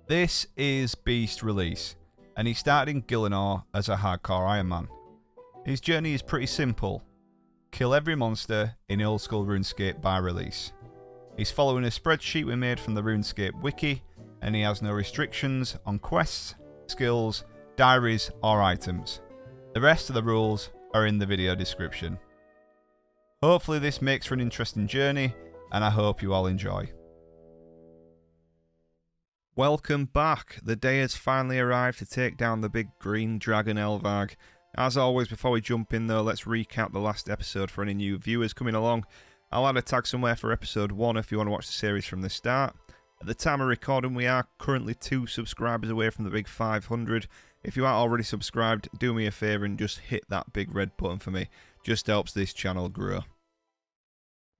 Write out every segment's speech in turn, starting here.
This is Beast Release, and he started in Gillinor as a hardcore Iron Man. His journey is pretty simple: kill every monster in old school RuneScape by release. He's following a spreadsheet we made from the RuneScape wiki, and he has no restrictions on quests, skills, diaries or items. The rest of the rules are in the video description. Hopefully this makes for an interesting journey, and I hope you all enjoy. Welcome back. The day has finally arrived to take down the big green dragon Elvarg. As always, before we jump in though, let's recap the last episode for any new viewers coming along. I'll add a tag somewhere for episode 1 if you want to watch the series from the start. At the time of recording, we are currently 2 subscribers away from the big 500. If you aren't already subscribed, do me a favour and just hit that big red button for me. Just helps this channel grow.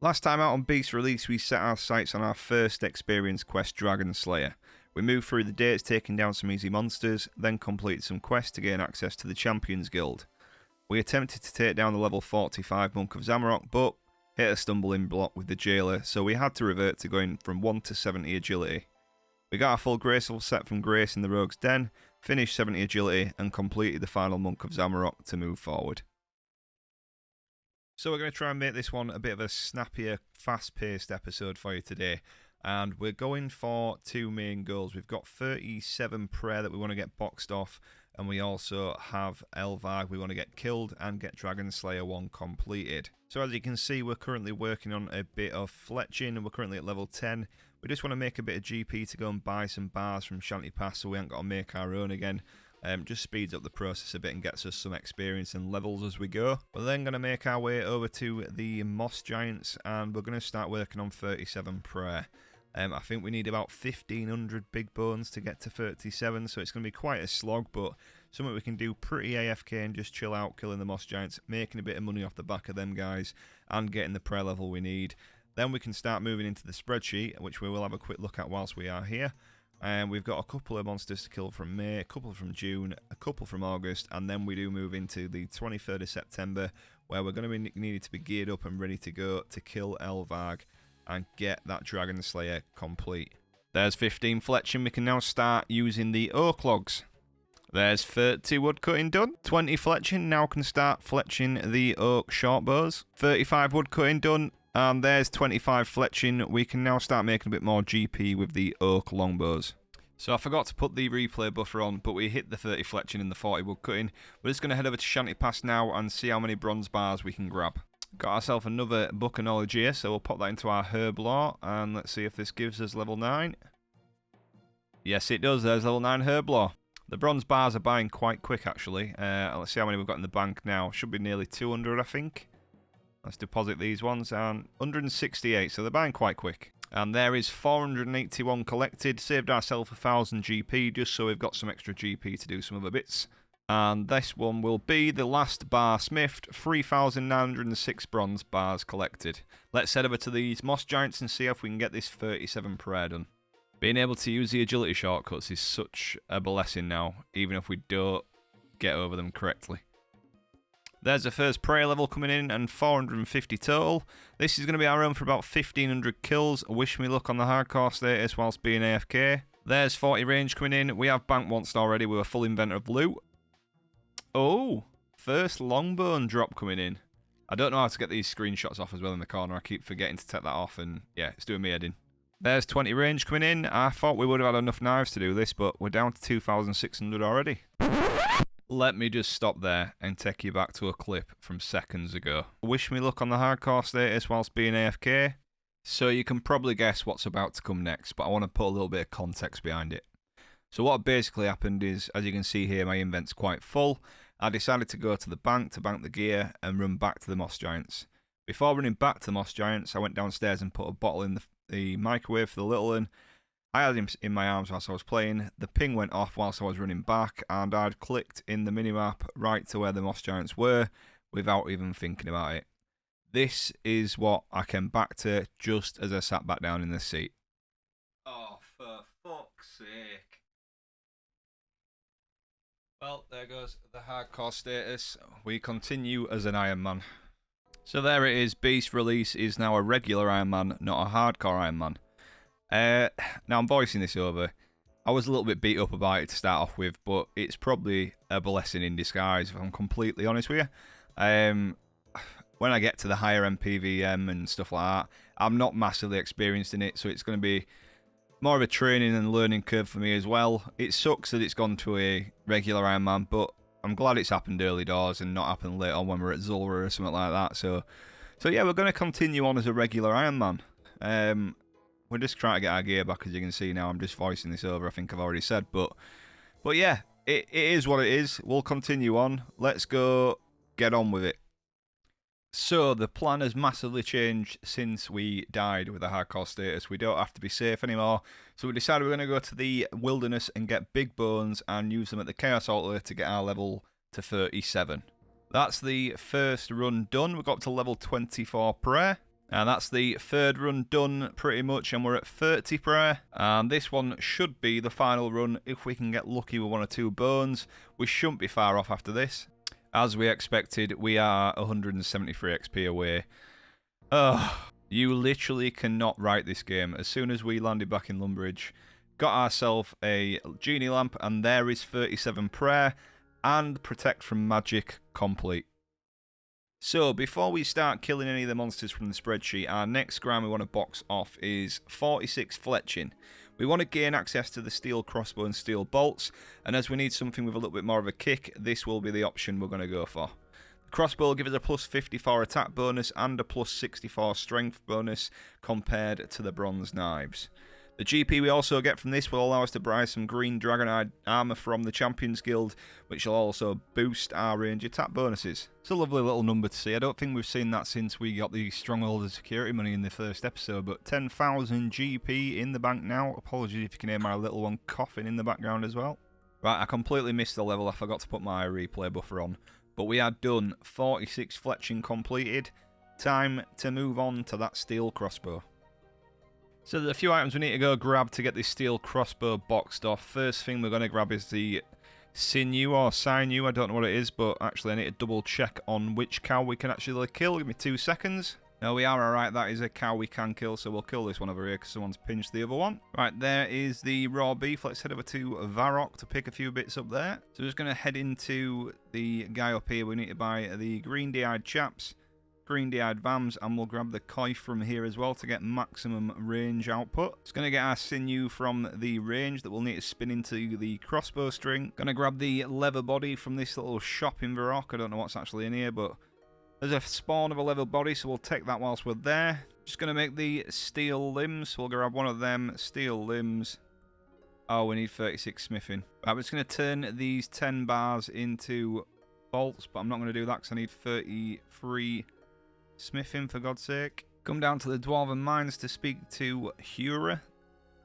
Last time out on Beast Release, we set our sights on our first experience quest, Dragon Slayer. We moved through the days taking down some easy monsters, then completed some quests to gain access to the Champions Guild. We attempted to take down the level 45 Monk of Zamorak, but hit a stumbling block with the jailer, so we had to revert to going from 1 to 70 agility. We got a full Grace level set from Grace in the Rogue's Den, finished 70 agility, and completed the final Monk of Zamorak to move forward. So we're going to try and make this one a bit of a snappier, fast-paced episode for you today. And we're going for 2 main goals. We've got 37 prayer that we want to get boxed off, and we also have Elvarg we want to get killed and get Dragon Slayer 1 completed. So as you can see, we're currently working on a bit of fletching, and we're currently at level 10. We just want to make a bit of GP to go and buy some bars from Shanty Pass so we ain't got to make our own again. Just speeds up the process a bit and gets us some experience and levels as we go. We're then going to make our way over to the Moss Giants, and we're going to start working on 37 prayer. I think we need about 1,500 big bones to get to 37, so it's going to be quite a slog, but something we can do pretty AFK and just chill out, killing the Moss Giants, making a bit of money off the back of them guys, and getting the prayer level we need. Then we can start moving into the spreadsheet, which we will have a quick look at whilst we are here. And we've got a couple of monsters to kill from May, a couple from June, a couple from August, and then we do move into the 23rd of September, where we're going to be needed to be geared up and ready to go to kill Elvarg and get that Dragon Slayer complete. There's 15 fletching. We can now start using the oak logs. There's 30 wood cutting done. 20 fletching. Now can start fletching the oak short bows. 35 wood cutting done. And there's 25 fletching. We can now start making a bit more GP with the oak longbows. So I forgot to put the replay buffer on, but we hit the 30 fletching and the 40 wood cutting. We're just going to head over to Shanty Pass now and see how many bronze bars we can grab. Got ourselves another book of knowledge here, so we'll pop that into our herb lore, and let's see if this gives us level 9. Yes, it does. There's level 9 herb lore. The bronze bars are buying quite quick, actually. Let's see how many we've got in the bank now. Should be nearly 200, I think. Let's deposit these ones, and 168, so they're buying quite quick. And there is 481 collected. Saved ourselves 1,000 GP, just so we've got some extra GP to do some other bits. And this one will be the last bar smithed, 3,906 bronze bars collected. Let's head over to these Moss Giants and see if we can get this 37 prayer done. Being able to use the agility shortcuts is such a blessing now, even if we don't get over them correctly. There's the first prayer level coming in, and 450 total. This is going to be our own for about 1,500 kills. Wish me luck on the hardcore status whilst being AFK. There's 40 range coming in. We have banked once already with a full inventor of loot. Oh, first longbone drop coming in. I don't know how to get these screenshots off as well in the corner. I keep forgetting to take that off, and yeah, it's doing me head in. There's 20 range coming in. I thought we would have had enough knives to do this, but we're down to 2,600 already. Let me just stop there and take you back to a clip from seconds ago. Wish me luck on the hardcore status whilst being AFK. So you can probably guess what's about to come next, but I want to put a little bit of context behind it. So what basically happened is, as you can see here, my invent's quite full. I decided to go to the bank to bank the gear and run back to the Moss Giants. Before running back to the Moss Giants, I went downstairs and put a bottle in the microwave for the little one. I had him in my arms whilst I was playing. The ping went off whilst I was running back, and I'd clicked in the minimap right to where the Moss Giants were without even thinking about it. This is what I came back to just as I sat back down in the seat. Oh, for fuck's sake. Well, there goes the hardcore status. We continue as an Iron Man. So there it is. Beast Release is now a regular Iron Man, not a hardcore Iron Man. Now I'm voicing this over. I was a little bit beat up about it to start off with, but it's probably a blessing in disguise, if I'm completely honest with you. When I get to the higher MPVM and stuff like that, I'm not massively experienced in it, so it's going to be more of a training and learning curve for me as well. It sucks that it's gone to a regular Iron Man, but I'm glad it's happened early doors and not happened later on when we're at Zulra or something like that. So yeah, we're going to continue on as a regular Iron Man. We're just trying to get our gear back, as you can see now. I'm just voicing this over, I think I've already said. But yeah, it is what it is. We'll continue on. Let's go get on with it. So the plan has massively changed since we died with a hardcore status. We don't have to be safe anymore. So we decided we're going to go to the wilderness and get big bones and use them at the Chaos Altar to get our level to 37. That's the first run done. We got to level 24 prayer. And that's the third run done pretty much, and we're at 30 prayer. And this one should be the final run if we can get lucky with 1 or 2 bones. We shouldn't be far off after this. As we expected, we are 173 XP away. You literally cannot write this game. As soon as we landed back in Lumbridge, got ourselves a genie lamp, and there is 37 prayer and protect from magic complete. So, before we start killing any of the monsters from the spreadsheet, our next grind we want to box off is 46 Fletching. We want to gain access to the steel crossbow and steel bolts, and as we need something with a little bit more of a kick, this will be the option we're going to go for. The crossbow will give us a plus 54 attack bonus and a plus 64 strength bonus compared to the bronze knives. The GP we also get from this will allow us to buy some green dragonite armor from the Champions Guild, which will also boost our range attack bonuses. It's a lovely little number to see. I don't think we've seen that since we got the Stronghold of Security money in the first episode, but 10,000 GP in the bank now. Apologies if you can hear my little one coughing in the background as well. Right, I completely missed the level. I forgot to put my replay buffer on. But we are done. 46 Fletching completed. Time to move on to that steel crossbow. So there's a few items we need to go grab to get this steel crossbow boxed off. First thing we're going to grab is the sinew or sinew, I don't know what it is, but actually I need to double check on which cow we can actually kill. Give me 2 seconds. No, we are alright, that is a cow we can kill, so we'll kill this one over here because someone's pinched the other one. Right, there is the raw beef. Let's head over to Varrock to pick a few bits up there. So we're just going to head into the guy up here. We need to buy the green de-eyed chaps, green de-eyed vams, and we'll grab the koi from here as well to get maximum range output. It's going to get our sinew from the range that we'll need to spin into the crossbow string. Going to grab the leather body from this little shop in Varrock. I don't know what's actually in here, but there's a spawn of a leather body, so we'll take that whilst we're there. Just going to make the steel limbs, so we'll grab one of them, steel limbs. Oh, we need 36 smithing. Right, we're just going to turn these 10 bars into bolts, but I'm not going to do that because I need 33 smithing, for God's sake. Come down to the Dwarven Mines to speak to Hura.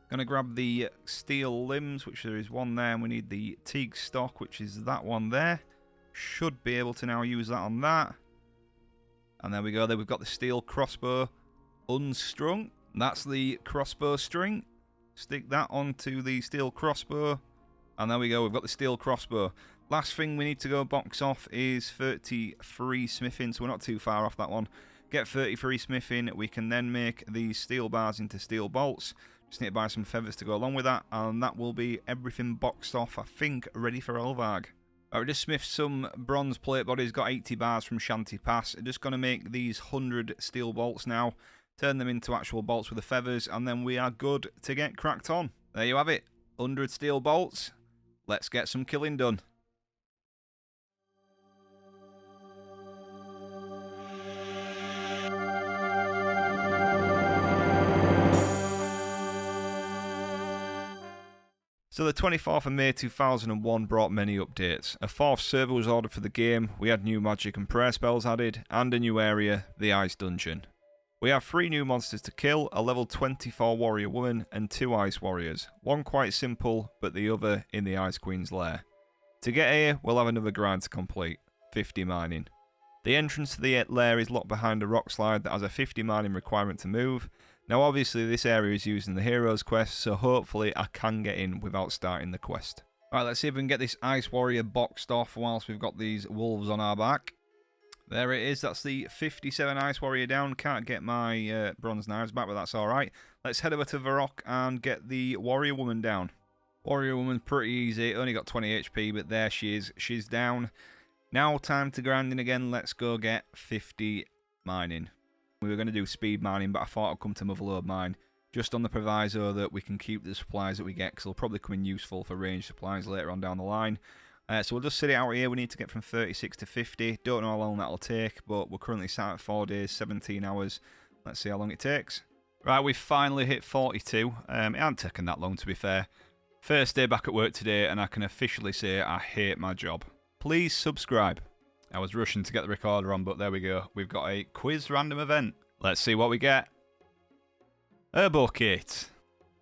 Gonna grab the steel limbs, which there is one there, and we need the teak stock, which is that one there. Should be able to now use that on that. And there we go, there we've got the steel crossbow unstrung. That's the crossbow string. Stick that onto the steel crossbow. And there we go, we've got the steel crossbow. Last thing we need to go box off is 33 smithing, so we're not too far off that one. Get 33 smithing, we can then make these steel bars into steel bolts. Just need to buy some feathers to go along with that, and that will be everything boxed off, I think, ready for Elvarg. Right, we just smithed some bronze plate bodies, got 80 bars from Shanty Pass. Just going to make these 100 steel bolts now, turn them into actual bolts with the feathers, and then we are good to get cracked on. There you have it, 100 steel bolts. Let's get some killing done. So the 24th of May 2001 brought many updates. A 4th server was ordered for the game, we had new magic and prayer spells added, and a new area, the Ice Dungeon. We have 3 new monsters to kill, a level 24 warrior woman and 2 ice warriors. One quite simple, but the other in the Ice Queen's lair. To get here, we'll have another grind to complete, 50 mining. The entrance to the lair is locked behind a rock slide that has a 50 mining requirement to move. Now obviously this area is using the Heroes quest, so hopefully I can get in without starting the quest. Alright, let's see if we can get this Ice Warrior boxed off whilst we've got these wolves on our back. There it is, that's the 57 Ice Warrior down. Can't get my bronze knives back, but that's alright. Let's head over to Varrock and get the Warrior Woman down. Warrior woman's pretty easy, only got 20 HP, but there she is. She's down. Now time to grinding again. Let's go get 50 mining. We were going to do speed mining, but I thought I'd come to Motherlode Mine, just on the proviso that we can keep the supplies that we get, because they'll probably come in useful for range supplies later on down the line. So we'll just sit it out here. We need to get from 36 to 50. Don't know how long that'll take, but we're currently sat at 4 days, 17 hours. Let's see how long it takes. Right, we've finally hit 42. It hasn't taken that long, to be fair. First day back at work today, and I can officially say I hate my job. Please subscribe. I was rushing to get the recorder on, but there we go. We've got a quiz random event. Let's see what we get. Herbo kit.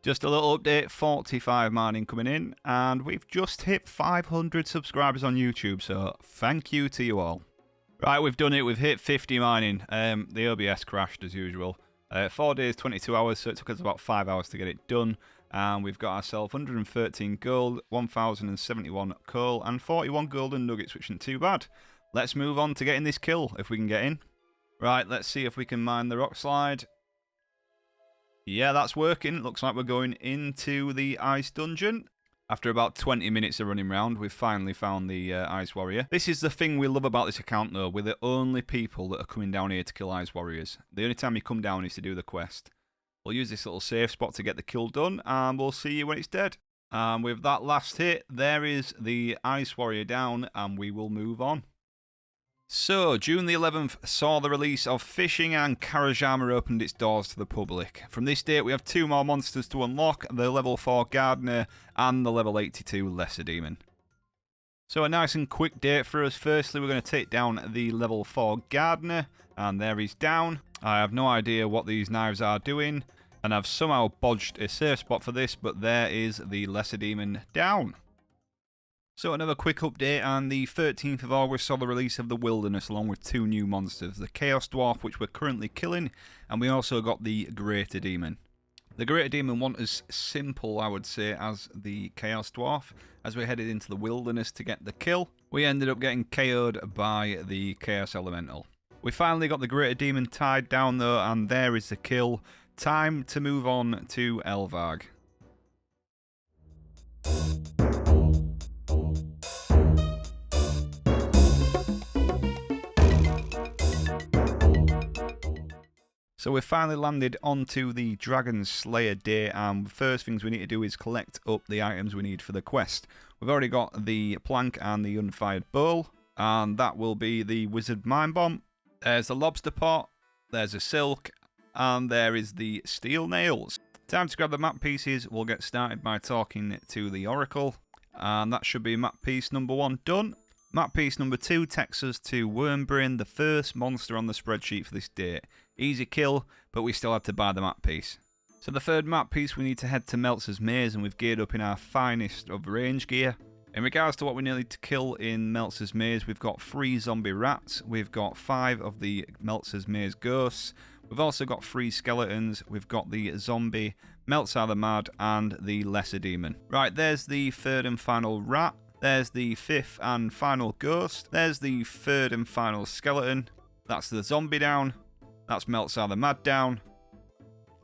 Just a little update, 45 mining coming in, and we've just hit 500 subscribers on YouTube, so thank you to you all. Right, we've done it, we've hit 50 mining. The OBS crashed as usual. 4 days, 22 hours, so it took us about 5 hours to get it done. And we've got ourselves 113 gold, 1,071 coal, and 41 golden nuggets, which isn't too bad. Let's move on to getting this kill, if we can get in. Right, let's see if we can mine the rock slide. Yeah, that's working. Looks like we're going into the ice dungeon. After about 20 minutes of running around, we've finally found the ice warrior. This is the thing we love about this account, though. We're the only people that are coming down here to kill ice warriors. The only time you come down is to do the quest. We'll use this little safe spot to get the kill done, and we'll see you when it's dead. With that last hit, there is the ice warrior down, and we will move on. So, June the 11th saw the release of Fishing, and Karajama opened its doors to the public. From this date, we have 2 more monsters to unlock, the level 4 Gardener and the level 82 Lesser Demon. So a nice and quick date for us. Firstly, we're going to take down the level 4 Gardener, and there he's down. I have no idea what these knives are doing, and I've somehow bodged a safe spot for this, but there is the Lesser Demon down. So another quick update, and the 13th of August saw the release of the Wilderness along with 2 new monsters. The Chaos Dwarf, which we're currently killing, and we also got the Greater Demon. The Greater Demon wasn't as simple, I would say, as the Chaos Dwarf. As we headed into the Wilderness to get the kill, we ended up getting KO'd by the Chaos Elemental. We finally got the Greater Demon tied down though, and there is the kill. Time to move on to Elvarg. So we've finally landed onto the Dragon Slayer Day, and first things we need to do is collect up the items we need for the quest. We've already got the plank and the unfired bowl, and that will be the Wizard Mine Bomb. There's the lobster pot, there's a silk, and there is the steel nails. Time to grab the map pieces. We'll get started by talking to the Oracle, and that should be map piece number 1 done. Map piece number 2 takes us to Wormbrain, the first monster on the spreadsheet for this date. Easy kill, but we still had to buy the map piece. So the third map piece, we need to head to Meltzer's Maze, and we've geared up in our finest of range gear. In regards to what we need to kill in Meltzer's Maze, we've got 3 zombie rats, we've got 5 of the Meltzer's Maze ghosts, we've also got 3 skeletons, we've got the zombie, Meltzer the Mad, and the Lesser Demon. Right, there's the 3rd and final rat, there's the 5th and final ghost, there's the 3rd and final skeleton, that's the zombie down, that's Meltzer the Mad down.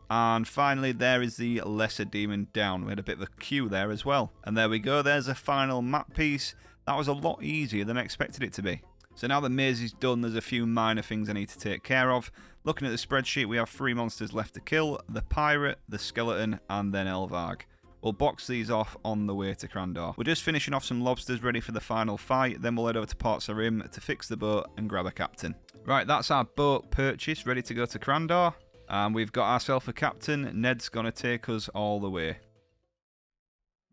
And finally, there is the Lesser Demon down. We had a bit of a queue there as well. And there we go, there's a final map piece. That was a lot easier than I expected it to be. So now the maze is done, there's a few minor things I need to take care of. Looking at the spreadsheet, we have 3 monsters left to kill. The Pirate, the Skeleton, and then Elvarg. We'll box these off on the way to Crandor. We're just finishing off some lobsters ready for the final fight, then we'll head over to Port Sarim to fix the boat and grab a captain. Right, that's our boat purchased, ready to go to Crandor. And we've got ourselves a captain. Ned's going to take us all the way.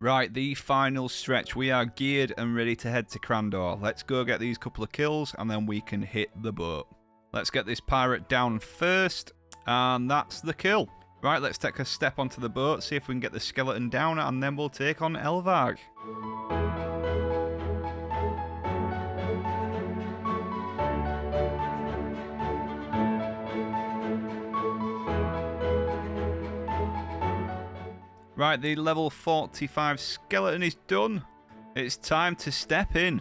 Right, the final stretch. We are geared and ready to head to Crandor. Let's go get these couple of kills and then we can hit the boat. Let's get this pirate down first, and that's the kill. Right, let's take a step onto the boat, see if we can get the skeleton down, and then we'll take on Elvarg. Right, the level 45 skeleton is done. It's time to step in.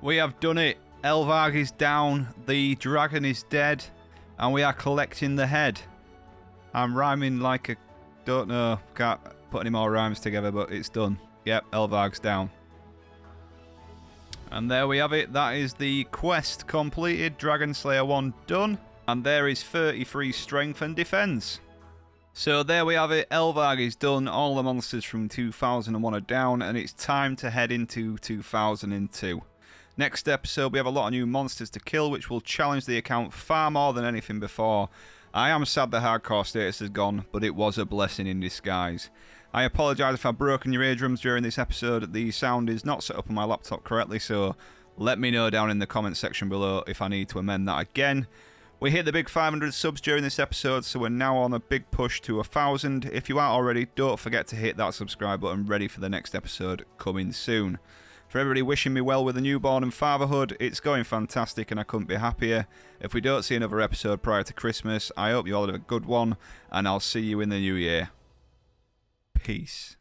We have done it. Elvarg is down, the dragon is dead, and we are collecting the head. I'm rhyming like a... don't know, can't put any more rhymes together, but it's done. Yep, Elvarg's down. And there we have it. That is the quest completed. Dragon Slayer 1 done. And there is 33 strength and defense. So there we have it. Elvarg is done. All the monsters from 2001 are down, and it's time to head into 2002. Next episode, we have a lot of new monsters to kill, which will challenge the account far more than anything before. I am sad the hardcore status has gone, but it was a blessing in disguise. I apologise if I've broken your eardrums during this episode. The sound is not set up on my laptop correctly, so let me know down in the comment section below if I need to amend that again. We hit the big 500 subs during this episode, so we're now on a big push to 1,000. If you aren't already, don't forget to hit that subscribe button, ready for the next episode coming soon. For everybody wishing me well with the newborn and fatherhood, it's going fantastic and I couldn't be happier. If we don't see another episode prior to Christmas, I hope you all have a good one, and I'll see you in the new year. Peace.